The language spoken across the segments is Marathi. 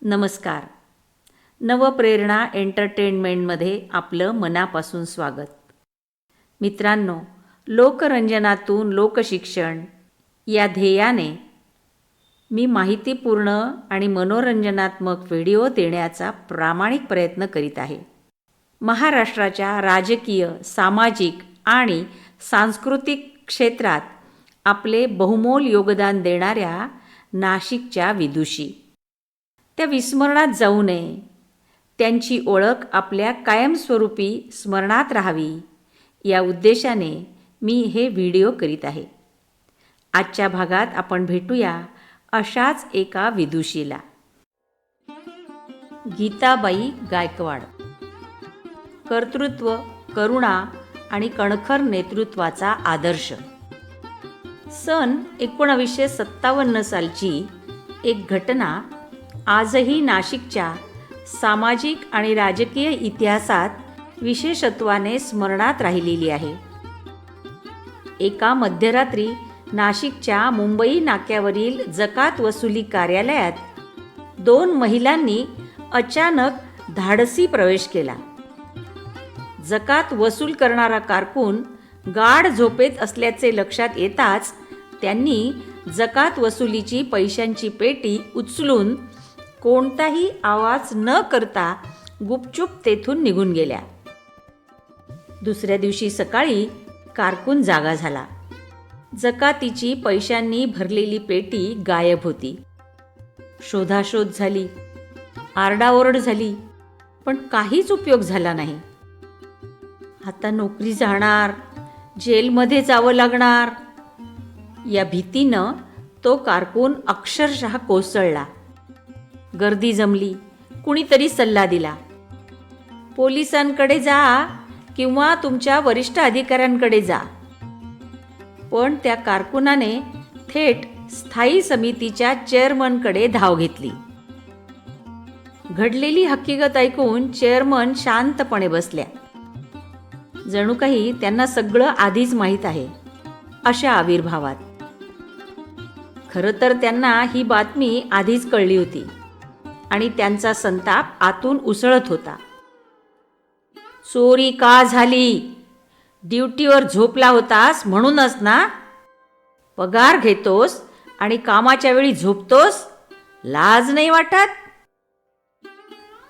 नमस्कार. नवप्रेरणा एंटरटेनमेंटमध्ये आपलं मनापासून स्वागत. मित्रांनो, लोकरंजनातून लोकशिक्षण या ध्येयाने मी माहितीपूर्ण आणि मनोरंजनात्मक व्हिडिओ देण्याचा प्रामाणिक प्रयत्न करीत आहे. महाराष्ट्राच्या राजकीय, सामाजिक आणि सांस्कृतिक क्षेत्रात आपले बहुमोल योगदान देणाऱ्या नाशिकच्या विदुषी, त्या विस्मरणात जाऊ नये, त्यांची ओळख आपल्या कायमस्वरूपी स्मरणात राहावी या उद्देशाने मी हे व्हिडिओ करीत आहे. आजच्या भागात आपण भेटूया अशाच एका विदुषीला. गीताबाई गायकवाड. कर्तृत्व, करुणा आणि कणखर नेतृत्वाचा आदर्श. सन 1957 सालची एक घटना आजही नाशिकच्या सामाजिक आणि राजकीय इतिहासात विशेषत्वाने स्मरणात राहिलेली आहे. एका मध्यरात्री नाशिकच्या मुंबई नाक्यावरील जकात वसुली कार्यालयात 2 महिलांनी अचानक धाडसी प्रवेश केला. जकात वसूल करणारा कारकून गाढ झोपेत असल्याचे लक्षात येताच त्यांनी जकात वसुलीची पैशांची पेटी उचलून कोणताही आवाज न करता गुपचूप तेथून निघून गेल्या. दुसऱ्या दिवशी सकाळी कारकून जागा झाला. जकातीची पैशांनी भरलेली पेटी गायब होती. शोधाशोध झाली, आरडाओरड झाली, पण काहीच उपयोग झाला नाही. आता नोकरी जाणार, जेलमध्ये जावं लागणार या भीतीनं तो कारकून अक्षरशः कोसळला. गर्दी जमली. कुणीतरी सल्ला दिला, पोलिसांकडे जा किंवा तुमच्या वरिष्ठ अधिकाऱ्यांकडे जा. पण त्या कारकुनाने थेट स्थायी समितीच्या चेअरमनकडे धाव घेतली. घडलेली हकीकत ऐकून चेअरमन शांतपणे बसल्या. जणू काही त्यांना सगळं आधीच माहीत आहे अशा आविर्भावात. खरं तर त्यांना ही बातमी आधीच कळली होती आणि त्यांचा संताप आतून उसळत होता. चोरी का झाली? ड्युटीवर झोपला होतास म्हणूनच ना? पगार घेतोस आणि कामाच्या वेळी झोपतोस, लाज नाही वाटत?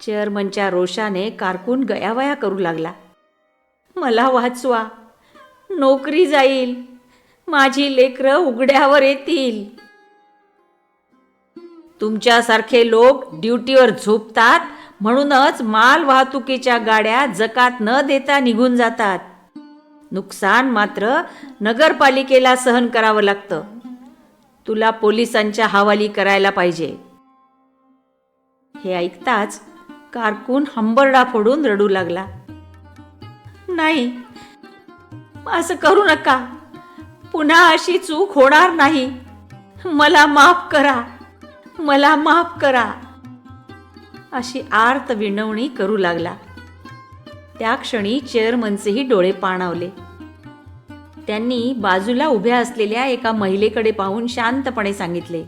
चेअरमनच्या रोषाने कारकून गयावया करू लागला. मला वाचवा, नोकरी जाईल, माझी लेकरं उघड्यावर येतील. तुमच्यासारखे लोक ड्युटीवर झोपतात म्हणूनच माल वाहतुकीच्या गाड्या जकात न देता निघून जातात. नुकसान मात्र नगरपालिकेला सहन करावं लागतं. तुला पोलिसांच्या हवाली करायला पाहिजे. हे ऐकताच कारकून हंबरडा फोडून रडू लागला. नाही, असं करू नका. पुन्हा अशी चूक होणार नाही. मला माफ करा, मला माफ करा अशी आर्त विनवणी करू लागला. त्या क्षणी चेअरमनचेही डोळे पाणावले. त्यांनी बाजूला उभ्या असलेल्या एका महिलेकडे पाहून शांतपणे सांगितले,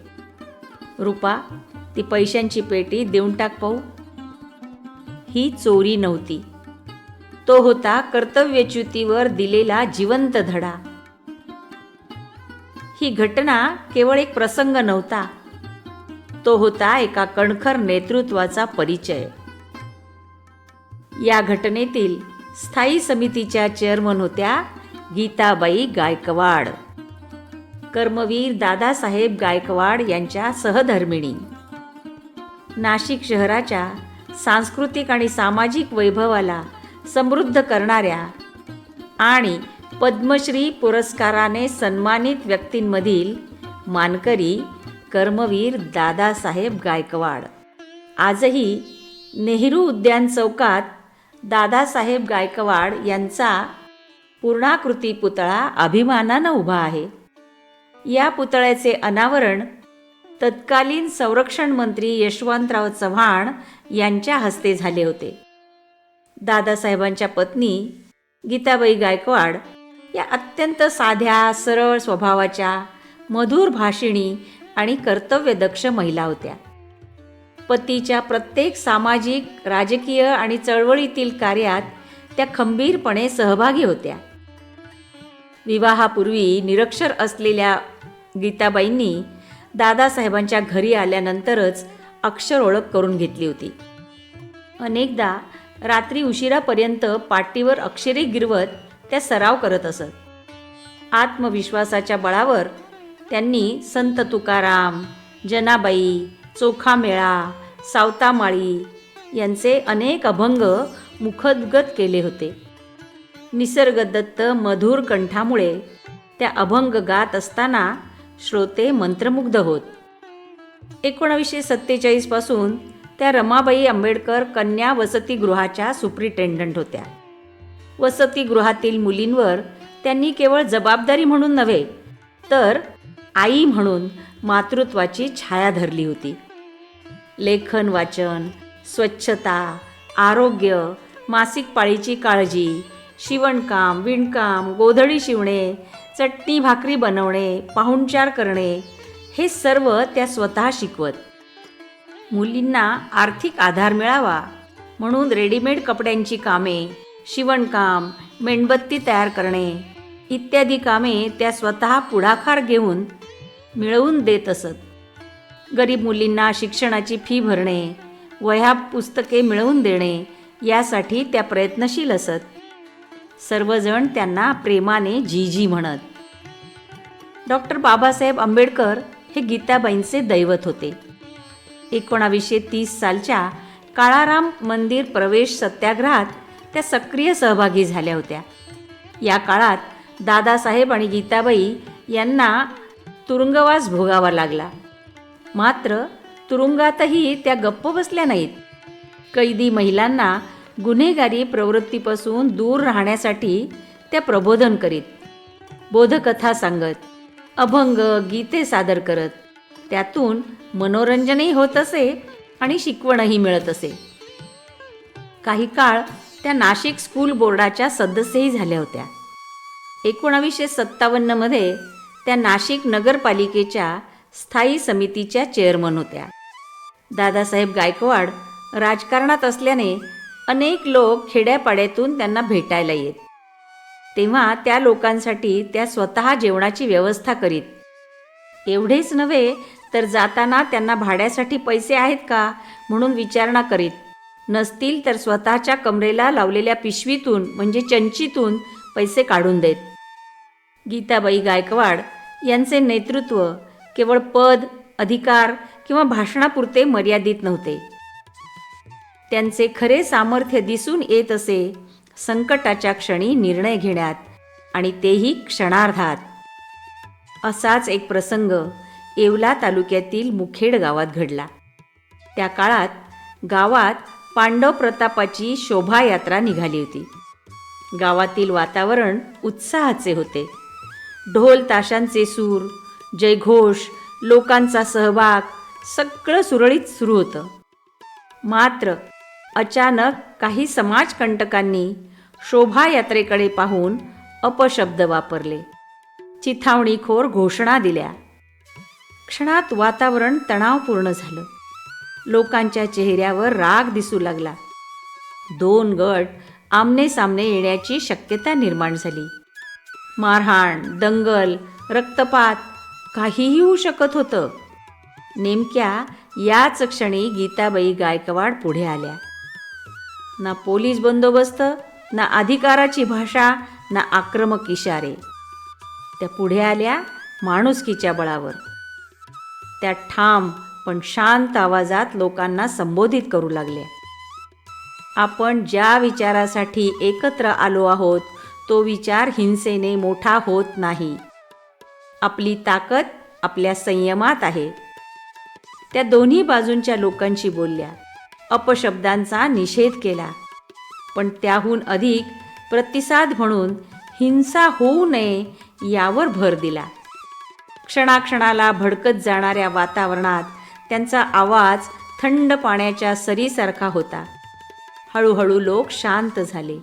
रुपा, ती पैशांची पेटी देऊन टाक पाहू. ही चोरी नव्हती, तो होता कर्तव्यच्युतीवर दिलेला जिवंत धडा. ही घटना केवळ एक प्रसंग नव्हता, तो होता एका कणखर नेतृत्वाचा परिचय. या घटनेतील स्थायी समितीच्या चेअरमन होत्या गीताबाई गायकवाड, कर्मवीर दादासाहेब गायकवाड यांच्या सहधर्मिणी. नाशिक शहराच्या सांस्कृतिक आणि सामाजिक वैभवाला समृद्ध करणाऱ्या आणि पद्मश्री पुरस्काराने सन्मानित व्यक्तींमधील मानकरी कर्मवीर दादासाहेब गायकवाड. आजही नेहरू उद्यान चौकात दादासाहेब गायकवाड यांचा पूर्णाकृती पुतळा अभिमानानं उभा आहे. या पुतळ्याचे अनावरण तत्कालीन संरक्षण मंत्री यशवंतराव चव्हाण यांच्या हस्ते झाले होते. दादासाहेबांच्या पत्नी गीताबाई गायकवाड या अत्यंत साध्या, सरळ स्वभावाच्या, मधुर भाषिणी आणि कर्तव्यदक्ष महिला होत्या. पतीच्या प्रत्येक सामाजिक, राजकीय आणि चळवळीतील कार्यात त्या खंबीरपणे सहभागी होत्या. विवाहापूर्वी निरक्षर असलेल्या गीताबाईंनी दादासाहेबांच्या घरी आल्यानंतरच अक्षर ओळख करून घेतली होती. अनेकदा रात्री उशिरापर्यंत पाटीवर अक्षरे गिरवत त्या सराव करत असत. आत्मविश्वासाच्या बळावर त्यांनी संत तुकाराम, जनाबाई, चोखामेळा, सावतामाळी यांचे अनेक अभंग मुखोद्गत केले होते. निसर्गदत्त मधुर कंठामुळे त्या अभंग गात असताना श्रोते मंत्रमुग्ध होत. 1947 पासून त्या रमाबाई आंबेडकर कन्या वसतिगृहाच्या सुप्रिटेंडंट होत्या. वसतिगृहातील मुलींवर त्यांनी केवळ जबाबदारी म्हणून नव्हे तर आई म्हणून मातृत्वाची छाया धरली होती. लेखन वाचन, स्वच्छता, आरोग्य, मासिक पाळीची काळजी, शिवणकाम, विणकाम, गोधडी शिवणे, चटणी भाकरी बनवणे, पाहुणचार करणे हे सर्व त्या स्वतः शिकवत. मुलींना आर्थिक आधार मिळावा म्हणून रेडीमेड कपड्यांची कामे, शिवणकाम, मेणबत्ती तयार करणे इत्यादी कामे त्या स्वतः पुढाकार घेऊन मिळवून देत असत. गरीब मुलींना शिक्षणाची फी भरणे, वह्या पुस्तके मिळवून देणे यासाठी त्या प्रयत्नशील असत. सर्वजण त्यांना प्रेमाने जीजी म्हणत. डॉक्टर बाबासाहेब आंबेडकर हे गीताबाईंचे दैवत होते. 1930 सालच्या काळाराम मंदिर प्रवेश सत्याग्रहात त्या सक्रिय सहभागी झाल्या होत्या. या काळात दादासाहेब आणि गीताबाई यांना तुरुंगवास भोगावा लागला. मात्र तुरुंगातही त्या गप्प बसल्या नाहीत. कैदी महिलांना गुन्हेगारी प्रवृत्तीपासून दूर राहण्यासाठी त्या प्रबोधन करीत, बोधकथा सांगत, अभंग गीते सादर करत. त्यातून मनोरंजनही होत असे आणि शिकवणही मिळत असे. काही काळ त्या नाशिक स्कूल बोर्डाच्या सदस्यही झाल्या होत्या. 1957 मध्ये त्या नाशिक नगरपालिकेच्या स्थायी समितीच्या चेअरमन होत्या. दादासाहेब गायकवाड राजकारणात असल्याने अनेक लोक खेड्यापाड्यातून त्यांना भेटायला येत. तेव्हा त्या लोकांसाठी त्या स्वतः जेवणाची व्यवस्था करीत. एवढेच नव्हे तर जाताना त्यांना भाड्यासाठी पैसे आहेत का म्हणून विचारणा करीत. नसतील तर स्वतःच्या कमरेला लावलेल्या पिशवीतून म्हणजे चंचीतून पैसे काढून देत. गीताबाई गायकवाड यांचे नेतृत्व केवळ पद, अधिकार किंवा भाषणापुरते मर्यादित नव्हते. त्यांचे खरे सामर्थ्य दिसून येत असे संकटाच्या क्षणी निर्णय घेण्यात आणि तेही क्षणार्धात. असाच एक प्रसंग येवला तालुक्यातील मुखेड गावात घडला. त्या काळात गावात पांडव प्रतापाची शोभायात्रा निघाली होती. गावातील वातावरण उत्साहाचे होते. ढोल ताशांचे सूर, जयघोष, लोकांचा सहभाग सगळं सुरळीत सुरू होतं. मात्र अचानक काही समाजकंटकांनी शोभायात्रेकडे पाहून अपशब्द वापरले, चिथावणीखोर घोषणा दिल्या. क्षणात वातावरण तणावपूर्ण झालं. लोकांच्या चेहऱ्यावर राग दिसू लागला. 2 गट आमने सामने येण्याची शक्यता निर्माण झाली. मारहाण, दंगल, रक्तपात काहीही होऊ शकत होतं. नेमक्या याच क्षणी गीताबाई गायकवाड पुढे आल्या. ना पोलीस बंदोबस्त, ना अधिकाराची भाषा, ना आक्रमक इशारे. त्या पुढे आल्या माणुसकीच्या बळावर. त्या ठाम पण शांत आवाजात लोकांना संबोधित करू लागल्या. आपण ज्या विचारासाठी एकत्र आलो आहोत तो विचार हिंसेने मोठा होत नाही. आपली ताकद आपल्या संयमात आहे. त्या दोन्ही बाजूंच्या लोकांशी बोलल्या, अपशब्दांचा निषेध केला, पण त्याहून अधिक प्रतिसाद म्हणून हिंसा होऊ नये यावर भर दिला. क्षणाक्षणाला भडकत जाणाऱ्या वातावरणात त्यांचा आवाज थंड पाण्याच्या सरीसारखा होता. हळूहळू लोक शांत झाले.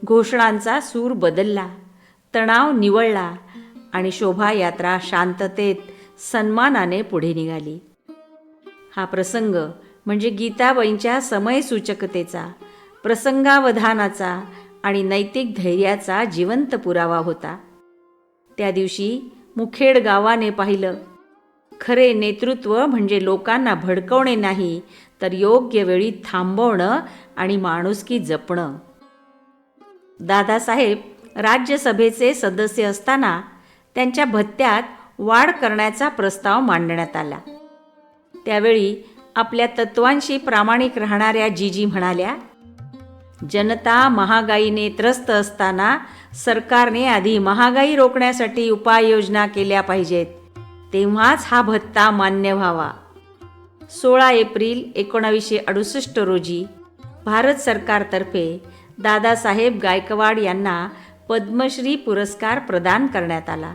घोषणांचा सूर बदलला, तणाव निवळला आणि शोभायात्रा शांततेत सन्मानाने पुढे निघाली. हा प्रसंग म्हणजे गीताबाईंच्या समयसूचकतेचा, प्रसंगावधानाचा आणि नैतिक धैर्याचा जिवंत पुरावा होता. त्या दिवशी मुखेड गावाने पाहिलं, खरे नेतृत्व म्हणजे लोकांना भडकवणे नाही, तर योग्य वेळी थांबवणं आणि माणुसकी जपणं. दादासाहेब राज्यसभेचे सदस्य असताना त्यांच्या भत्त्यात वाढ करण्याचा प्रस्ताव मांडण्यात आला. त्यावेळी आपल्या तत्वांशी प्रामाणिक राहणाऱ्या जीजी म्हणाल्या, जनता महागाईने त्रस्त असताना सरकारने आधी महागाई रोखण्यासाठी उपाययोजना केल्या पाहिजेत, तेव्हाच हा भत्ता मान्य व्हावा. 16 एप्रिल 1968 रोजी भारत सरकारतर्फे दादासाहेब गायकवाड यांना पद्मश्री पुरस्कार प्रदान करण्यात आला.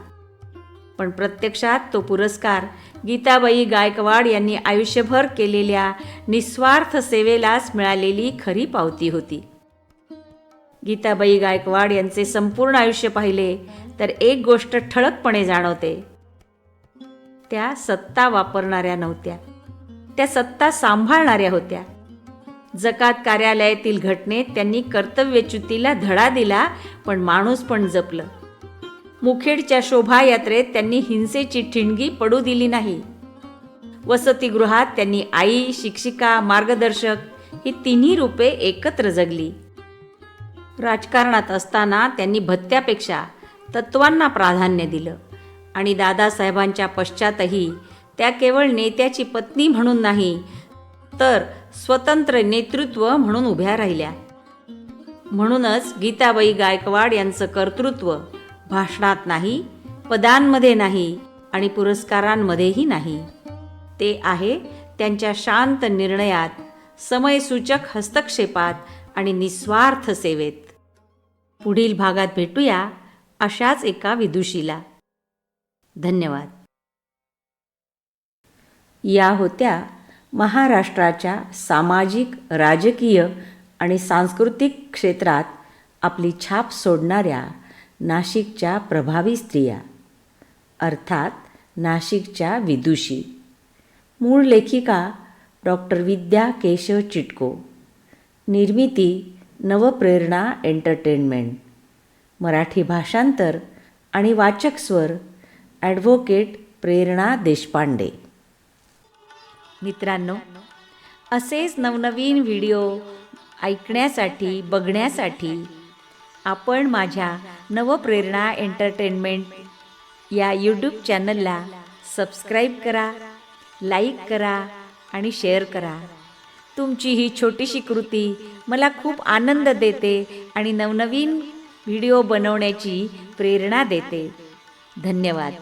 पण प्रत्यक्षात तो पुरस्कार गीताबाई गायकवाड यांनी आयुष्यभर केलेल्या निस्वार्थ सेवेलाच मिळालेली खरी पावती होती. गीताबाई गायकवाड यांचे संपूर्ण आयुष्य पाहिले तर एक गोष्ट ठळकपणे जाणवते, त्या सत्ता वापरणाऱ्या नव्हत्या, त्या सत्ता सांभाळणाऱ्या होत्या. जकात कार्यालयातील घटनेत त्यांनी कर्तव्यच्युतीला धडा दिला, पण माणूस पण जपलं. मुखेडच्या शोभायात्रेत त्यांनी हिंसेची ठिणगी पडू दिली नाही. वसतिगृहात त्यांनी आई, शिक्षिका, मार्गदर्शक ही तिन्ही रूपे एकत्र जगली. राजकारणात असताना त्यांनी भत्त्यापेक्षा तत्वांना प्राधान्य दिलं आणि दादासाहेबांच्या पश्चातही त्या केवळ नेत्याची पत्नी म्हणून नाही, तर स्वतंत्र नेतृत्व म्हणून उभ्या राहिल्या. म्हणूनच गीताबाई गायकवाड यांचं कर्तृत्व भाषणात नाही, पदांमध्ये नाही आणि पुरस्कारांमध्येही नाही. ते आहे त्यांच्या शांत निर्णयात, समयसूचक हस्तक्षेपात आणि निस्वार्थ सेवेत. पुढील भागात भेटूया अशाच एका विदुषीला. धन्यवाद. या होत्या महाराष्ट्राच्या सामाजिक, राजकीय आणि सांस्कृतिक क्षेत्रात आपली छाप सोडणाऱ्या नाशिकच्या प्रभावी स्त्रिया, अर्थात नाशिकच्या विदुषी. मूळ लेखिका डॉक्टर विद्या केशव चिटको. निर्मिती नवप्रेरणा एंटरटेनमेंट. मराठी भाषांतर आणि वाचक स्वर ॲडव्होकेट प्रेरणा देशपांडे. मित्रांनो, असेच नवनवीन व्हिडिओ ऐकण्यासाठी, बघण्यासाठी आपण माझ्या नवप्रेरणा एंटरटेनमेंट या यूट्यूब चॅनलला सबस्क्राईब करा, लाईक करा आणि शेअर करा. तुमची ही छोटीशी कृती मला खूप आनंद देते आणि नवनवीन व्हिडिओ बनवण्याची प्रेरणा देते. धन्यवाद.